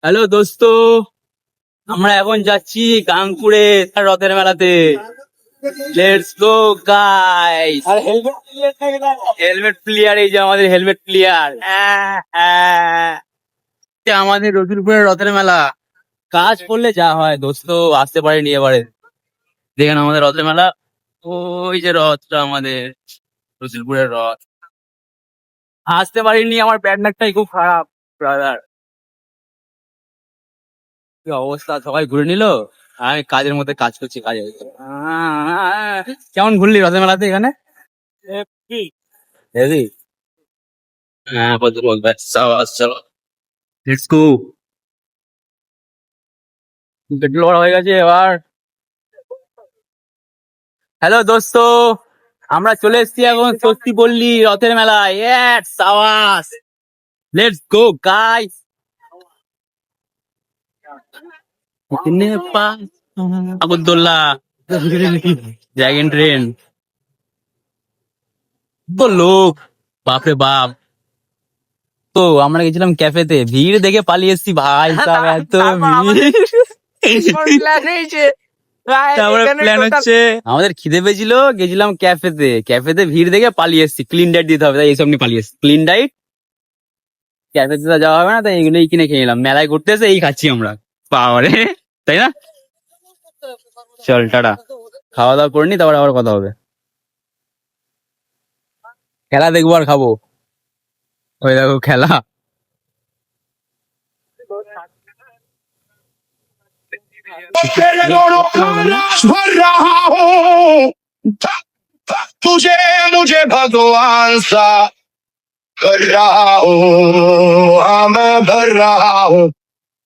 Hello দোস্ত, আমরা এখন যাচ্ছি গাংপুরে রথের মেলাতে। Let's go guys. আর হেলমেট হেলমেট প্লেয়ার, এই যে আমাদের হেলমেট প্লেয়ার। আমাদের রসুলপুরের রথের মেলা। কাজ পড়লে যা হয় দোস্ত, আসতে পারিনি এবারে। দেখেন আমাদের রথের মেলা, ওই যে রথটা আমাদের রসুলপুরের রথ। আসতে পারিনি, আমার ব্যাড নাকটাই খুব খারাপ ব্রাদার। কি অবস্থা, সবাই ঘুরে নিল, আমি কাজের মধ্যে কাজ করছি কাজে। কেমন ঘুরলি রথের মেলাতে এখানে? হেভি। হ্যাঁ বন্ধু বলবে, চলো লেটস গো। পেট্রোল ভরা হয়ে গেছে এবার। হ্যালো দোস্ত, আমরা চলে এসেছি এখন সত্যি বললি রথের মেলায়। সাবাস, লেটস গো গাইস। আগরদোল্লা, ড্রাগন ট্রেন, তো লোক, বাপরে বাপ। তো আমরা গেছিলাম ক্যাফেতে, ভিড় দেখে পালিয়ে এসেছি ভাই সাব, এত ভিড়। তারপরে প্ল্যান হচ্ছে, আমাদের খিদে পেয়েছিল, গেছিলাম ক্যাফেতে, ক্যাফেতে ভিড় দেখে পালিয়ে এসেছি। ক্লিন ডাইট দিতে হবে, তাই এইসব নিয়ে পালিয়ে এসেছি। ক্লিন ডাইট, ক্যাফেতে তো যাওয়া হবে না, তাই এগুলোই কিনে খেয়ে নিলাম। মেলায় ঘুরতে এসে এই খাচ্ছি আমরা, পাওয়ারে, তাই না? চল টাটা, খাওয়া দাওয়া করে নি, তারপর আবার কথা হবে। খেলা দেখবো আর খাবো, ওই দেখো খেলা। तेरे दोनों खानास भर रहा हूँ तुझे मुझे भगवान सा कर रहा हूँ हाँ मैं भर रहा हूँ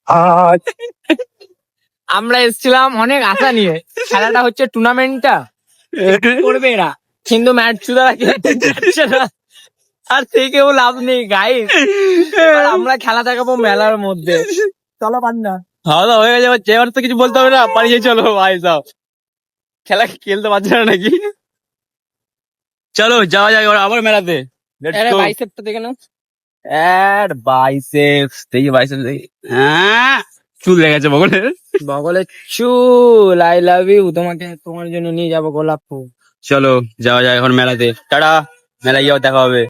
आज আমরা এসেছিলাম অনেক আশা নিয়ে। খেলাটা হচ্ছে টুর্নামেন্টটা করবে এরা, কিন্তু ম্যাচ শুধু যাচ্ছে না। আর থেকেও লাভ নেই গাইস, আমরা খেলা দেখাবো মেলার মধ্যে। চলো পান্না। খাওয়া দাওয়া হয়ে গেছে, এবার তো কিছু বলতে হবে না, পালিয়ে চলো ভাই সাব। খেলা খেলতে পারছে না নাকি? চলো যাওয়া যায় এবার আবার মেলাতে। বাইসেপটা দেখে নাও। বাইসেপস দেখি, বাইসেপস দেখি। হ্যাঁ, চুল লেগেছে বগলে। বগলের চুল, আই লাভ ইউ, তোমাকে তোমার জন্য নিয়ে যাবো গোলাপ ফুল। চলো যাওয়া যায় এখন মেলাতে। টাটা, মেলায় গিয়ে দেখা হবে।